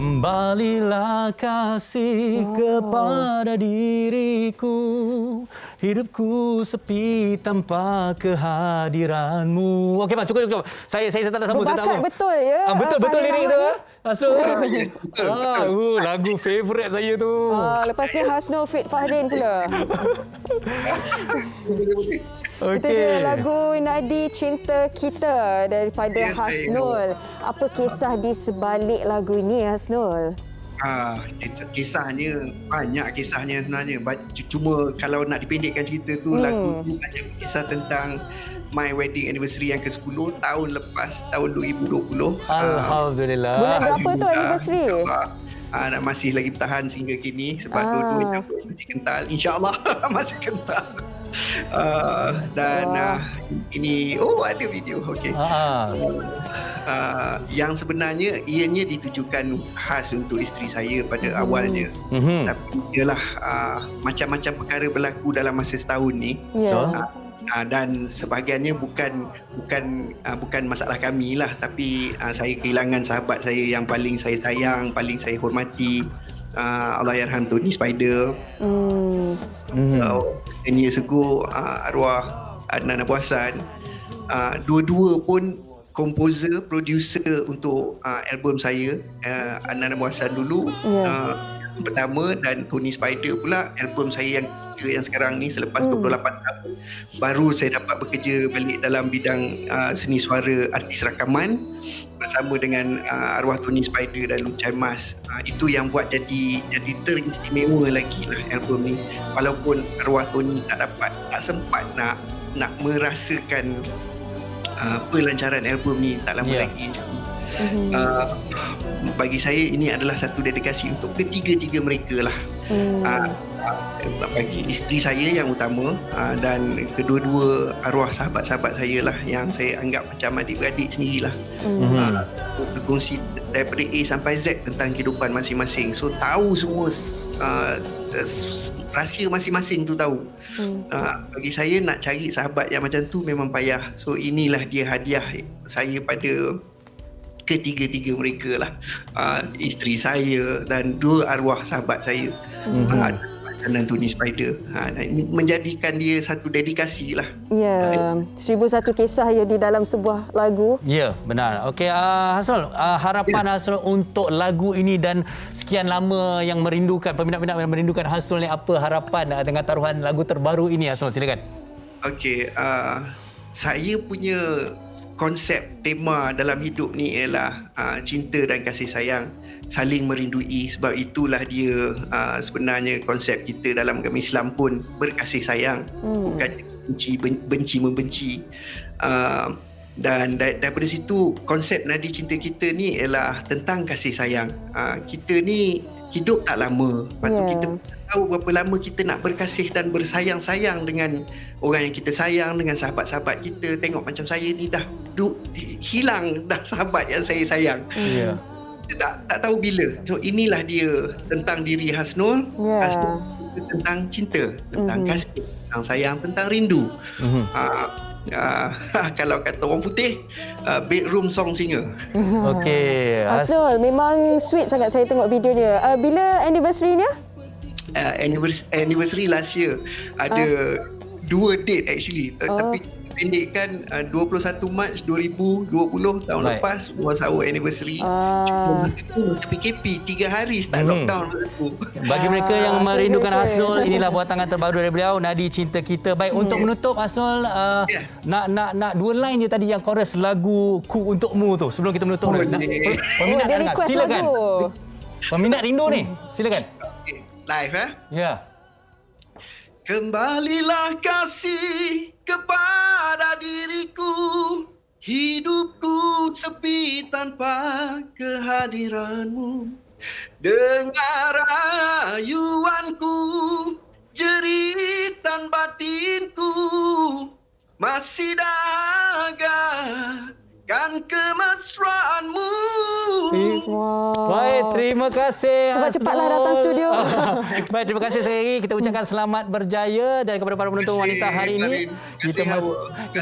Kembalilah kasih kepada diriku, hidupku sepi tanpa kehadiranmu. Okey, Bang, cukup. Saya tak nak sambung. Berbakat betul ya. Betul lirik tu. Hasnul. Betul. Lagu favourite saya tu. Lepas ni Hasnul fit Fahrin pula. Itu dia lagu Nadi Cinta Kita daripada Hasnul. Apa kisah di sebalik lagu ini, Hasnul? Kisahnya banyak kisahnya sebenarnya. Cuma kalau nak dipendekkan cerita tu, lagu tu banyak kisah tentang my wedding anniversary yang ke-10 tahun lepas, tahun 2020. Alhamdulillah. Bulan berapa tu anniversary? Masih lagi bertahan sehingga kini sebab dua-duanya masih kental. InsyaAllah masih kental. Ini ada video. Okey. Yang sebenarnya ianya ditujukan khas untuk isteri saya pada awalnya. Tapi ialah macam-macam perkara berlaku dalam masa setahun ni. Dan sebahagiannya bukan masalah kami lah, tapi saya kehilangan sahabat saya yang paling saya sayang, paling saya hormati, Allahyarham Tony Spider. 10 years ago, arwah Adnan Abu Hassan. Dua-dua pun komposer, producer untuk album saya. Adnan Abu Hassan dulu pertama, dan Tony Spider pula album saya yang sekarang ni selepas 28 tahun baru saya dapat bekerja balik dalam bidang seni suara artis rakaman bersama dengan arwah Tony Spider dan Lucai Mas. Itu yang buat jadi teristimewa lagi lah album ni, walaupun arwah Tony tak sempat nak merasakan pelancaran album ni tak lama lagi. Bagi saya ini adalah satu dedikasi untuk ketiga-tiga mereka lah. Bagi isteri saya yang utama, dan kedua-dua arwah sahabat-sahabat saya lah yang saya anggap macam adik-beradik sendirilah. Berkongsi daripada A sampai Z tentang kehidupan masing-masing. So tahu semua rahsia masing-masing tu tahu. Bagi saya nak cari sahabat yang macam tu memang payah. So inilah dia hadiah saya pada ketiga-tiga mereka lah. Isteri saya dan dua arwah sahabat saya, dan Tony Spider. Menjadikan dia satu dedikasi lah. 1001 kisah ya di dalam sebuah lagu. Ya, benar. Okey, Hasnul, harapan Hasnul untuk lagu ini dan sekian lama yang merindukan, peminat-peminat yang merindukan Hasnul ni, apa harapan dengan taruhan lagu terbaru ini, Hasnul? Silakan. Okey, saya punya konsep tema dalam hidup ni ialah cinta dan kasih sayang, saling merindui. Sebab itulah dia sebenarnya konsep kita dalam agama Islam pun berkasih sayang, bukan benci membenci. Dan daripada situ konsep nadi cinta kita ni ialah tentang kasih sayang. Kita ni hidup tak lama, patut kita tahu berapa lama kita nak berkasih dan bersayang-sayang dengan orang yang kita sayang, dengan sahabat-sahabat kita. Tengok macam saya ni dah hilang dah sahabat yang saya sayang. Kita tak tahu bila. So inilah dia tentang diri Hasnul. Hasnul tentang cinta, tentang kasih, tentang sayang, tentang rindu. Kalau kata orang putih, bedroom song singer. Okey. Hasnul, memang sweet sangat saya tengok video dia. Bila anniversary-nya? Anniversary last year. Ada dua date actually. Tapi pendekkan 21 Mac 2020 tahun lepas was our anniversary. Cuma PKP 3 hari start lockdown. Bagi mereka yang merindukan Hasnul, inilah buatangan terbaru dari beliau, Nadi Cinta Kita. Baik, untuk menutup Hasnul, nak dua line je tadi yang chorus lagu Ku Untukmu tu sebelum kita menutup. Peminat dia request silakan. lagu. Peminat rindu ni, silakan. Live Ya. Kembalilah kasih kepada diriku, hidupku sepi tanpa kehadiranmu. Dengar rayuanku, jeritan batinku, masih dahaga kan kemesraanmu. Baik, terima kasih. Cepat-cepatlah datang studio. Baik, terima kasih sekali lagi. Kita ucapkan selamat berjaya, dan kepada para penonton wanita hari ini. Kita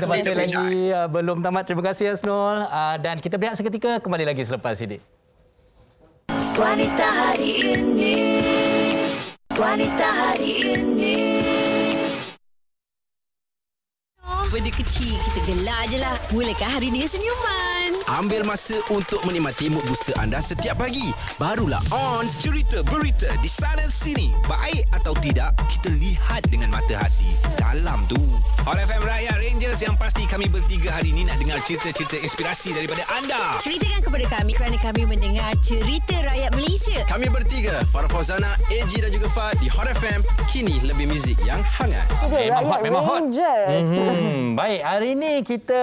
masih lagi belum tamat. Terima kasih Hasnul, dan kita berehat seketika, kembali lagi selepas ini. Wanita hari ini, wanita hari ini. Benda kecil kita gelak je lah. Mulakan hari ni senyuman. Ambil masa untuk menikmati mood booster anda setiap pagi. Barulah on cerita berita di sana sini. Baik atau tidak, kita lihat dengan mata hati. Dalam tu. Hot FM Rakyat Rangers yang pasti kami bertiga hari ini nak dengar cerita-cerita inspirasi daripada anda. Ceritakan kepada kami kerana kami mendengar cerita rakyat Malaysia. Kami bertiga, Farah Fauzana, AG dan juga Fad di Hot FM. Kini lebih muzik yang hangat. Memang hot, memang hot. Rangers. Baik, hari ini kita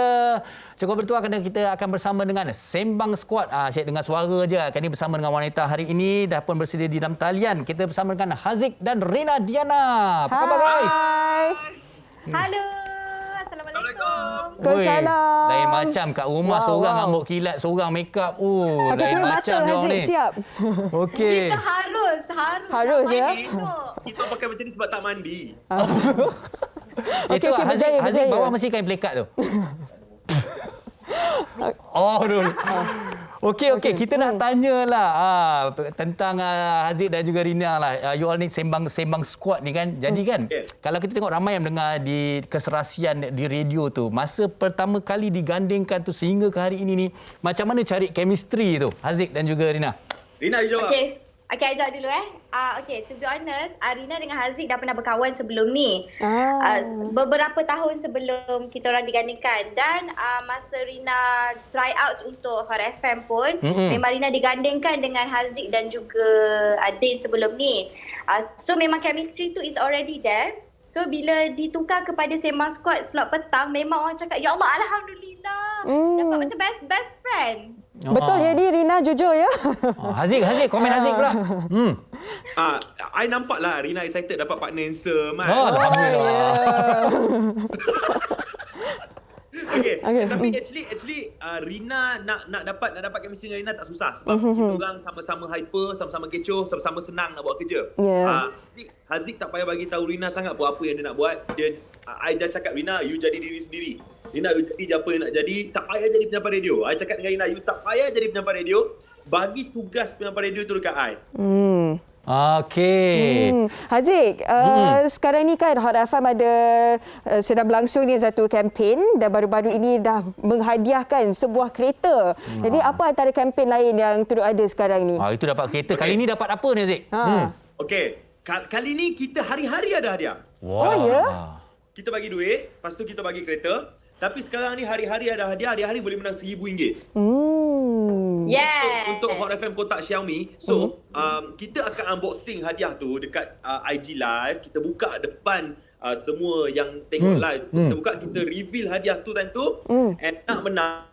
cukup bertuah kerana kita akan bersama dengan Sembang Squad. Saya dengar suara je. Kali ini bersama dengan wanita hari ini dah pun bersedia di dalam talian. Kita bersama dengan Haziq dan Rina Diana. Apa khabar guys? Halo. Assalamualaikum. Waalaikumsalam. Lain macam kat rumah seorang rambut kilat, seorang make up. Lain macam dia orang ni. Siap. Okey. Kita harus ya. Kita pakai macam ni sebab tak mandi. Itu Haziq bawa mesti kain pelekat tu. Dulu. Okey, kita nak tanyalah tentang Haziq dan juga Rina lah. You all ni sembang squad ni kan. Jadi kan, kalau kita tengok ramai yang mendengar di keserasian di radio tu, masa pertama kali digandingkan tu sehingga ke hari ini ni, macam mana cari chemistry tu Haziq dan juga Rina? Rina, you jawab. Okey, ajak dulu to be honest, Rina dengan Haziq dah pernah berkawan sebelum ni. Beberapa tahun sebelum kita orang digandingkan. Dan masa Rina try out untuk Hot FM pun, memang Rina digandingkan dengan Haziq dan juga Din sebelum ni. So memang chemistry tu is already there. So bila ditukar kepada Sembang Squad slot petang, memang orang cakap, ya Allah, Alhamdulillah. Dapat macam best friend. Betul ya ni Rina, jujur ya. Haziq, komen Haziq pula. I nampak lah Rina excited dapat partner handsome. Alhamdulillah. Okay. Tapi actually Rina nak dapat chemistry dengan Rina tak susah sebab kita orang sama-sama hyper, sama-sama kecoh, sama-sama senang nak buat kerja. Haziq tak payah bagi tahu Rina sangat apa yang dia nak buat. I dah cakap, Rina, you jadi diri sendiri. Rina, you jadi apa yang nak jadi. Tak payah jadi penyampai radio. I cakap dengan Rina, you tak payah jadi penyampai radio. Bagi tugas penyampai radio tu dekat I. Okey. Haziq, sekarang ni kan Hot FM ada sedang berlangsung ni satu kempen dan baru-baru ini dah menghadiahkan sebuah kereta. Jadi apa antara kempen lain yang turut ada sekarang ni? Itu dapat kereta. Kali ni dapat apa ni Haziq? Okey. Kali ni kita hari-hari ada hadiah. Oh ya? Kita bagi duit, lepas tu kita bagi kereta. Tapi sekarang ni hari-hari ada hadiah. Hari-hari boleh menang RM1,000. Untuk Hot FM kotak Xiaomi. So, kita akan unboxing hadiah tu dekat IG Live. Kita buka depan semua yang tengok live. Kita buka, kita reveal hadiah tu time tu. And nak menang,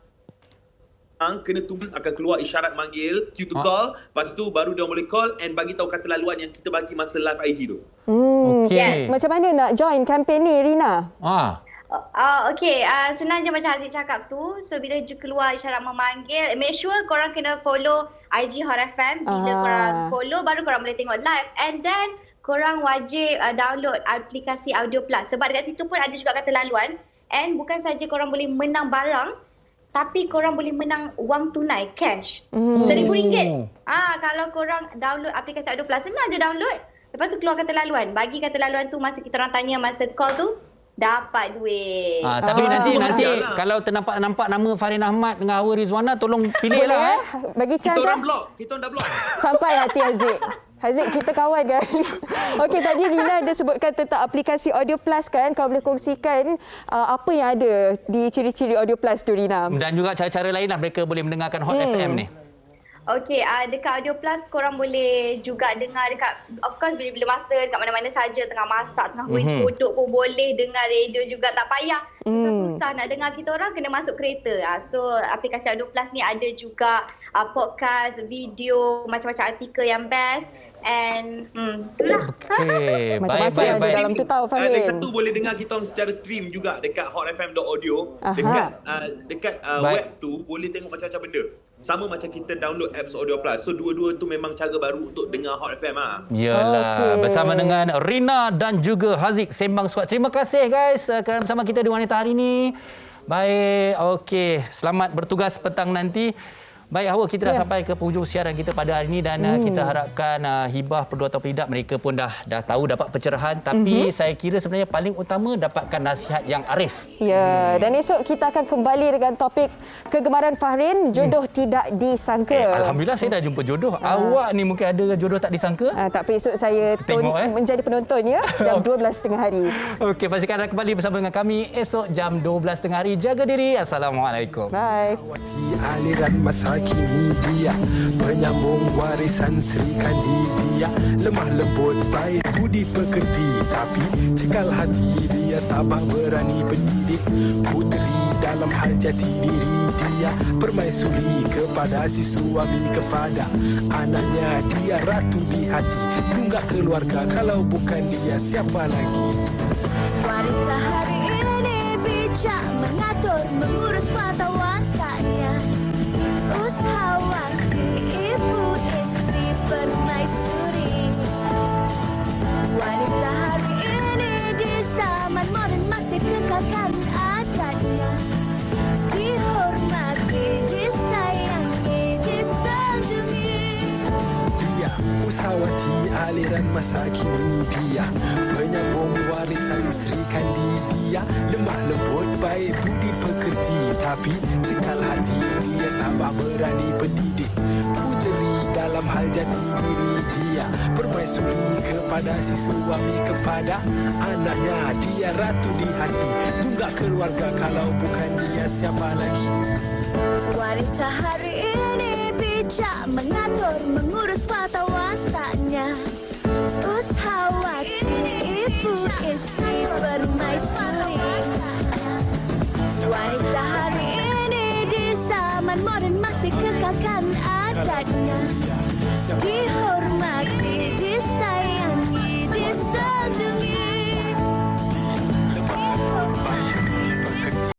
kena tunggu akan keluar isyarat manggil, cue to call. Lepas tu baru dia boleh call and bagi tahu kata laluan yang kita bagi masa live IG tu. Okey. Macam mana nak join kempen ni, Rina? Senang je macam Haziq cakap tu. So bila keluar isyarat memanggil, make sure korang kena follow IG Hot FM. Bila korang follow, baru korang boleh tengok live. And then korang wajib download aplikasi Audio Plus. Sebab dekat situ pun ada juga kata laluan. And bukan saja korang boleh menang barang, tapi korang boleh menang wang tunai, cash. RM1,000. Kalau korang download aplikasi Audio Plus, senang je download. Lepas tu keluar kata laluan. Bagi kata laluan tu masa kita orang tanya masa call tu, dapat duit. Tapi nanti kalau ternampak nama Farin Ahmad dengan Hawa Rizwana, tolong pilih lah. Bagi chance. Kita orang block. Kita orang dah block. Sampai hati Haziq. Haziq, kita kawan kan? Okey, tadi Rina ada sebutkan tentang aplikasi Audio Plus kan? Kau boleh kongsikan apa yang ada di ciri-ciri Audio Plus tu, Rina? Dan juga cara-cara lain lah mereka boleh mendengarkan Hot FM ni. Okey, dekat Audio Plus korang boleh juga dengar dekat, of course bila-bila masa dekat mana-mana saja, tengah masak, tengah kodok pun boleh dengar radio juga, tak payah. Susah nak dengar kita orang, kena masuk kereta. So aplikasi Audio Plus ni ada juga podcast, video, macam-macam artikel yang best. And itulah. Okay. Macam-macam ada dalam tu tahu, Farin. Lagi satu boleh dengar kita orang secara stream juga dekat hotfm.audio. Dekat web tu boleh tengok macam-macam benda. Sama macam kita download apps Audio Plus. So dua-dua tu memang cara baru untuk dengar Hot FM. Yalah. Bersama dengan Rina dan juga Haziq Sembang Squad. Terima kasih guys kerana bersama kita di wanita hari ini. Baik, okey. Selamat bertugas petang nanti. Baik Hawa, kita dah sampai ke penghujung siaran kita pada hari ini dan kita harapkan Hibah perlu atau tidak mereka pun dah tahu dapat pencerahan, tapi saya kira sebenarnya paling utama dapatkan nasihat yang arif. Ya, dan esok kita akan kembali dengan topik kegemaran Fahrin, jodoh tidak disangka. Alhamdulillah saya dah jumpa jodoh. Awak ni mungkin ada jodoh tak disangka? Tak apa, esok saya menjadi penonton ya jam 12.30 hari. Okey, pastikan anda kembali bersama dengan kami esok jam 12.30 hari. Jaga diri. Assalamualaikum. Bye. Aliran masa kini dia penyambung warisan Sri Kandidia, lemah lembut baik budi pekerti, tapi cekal hati dia tabah berani pendidik. Puteri dalam hal jati diri dia permaisuri kepada si suami, kepada anaknya dia ratu di hati. Tunggak keluarga, kalau bukan dia siapa lagi? Wanita hari ini bijak mengatur mengurus mata wataknya, usahawati ibu istri permaisuri. Wanita hari ini di zaman modern masih kekalkan adatnya, dihormati, disayangi, disanjungi. Dia usahawati aliran masa kini dia penyambung warisan Sri Kandidia, lemah lembut baik budi pekerti, tapi cekal hati dia tabah berani pendidik. Puteri dalam hal jati diri dia permaisuri kepada si suami, kepada anaknya dia ratu di hati. Tunggak keluarga, kalau bukan dia siapa lagi? Wanita hari ini bijak mengatur mengurus mata wataknya, usahawati ibu istri permaisuri. Wanita hari ini di zaman modern masih kekalkan adatnya,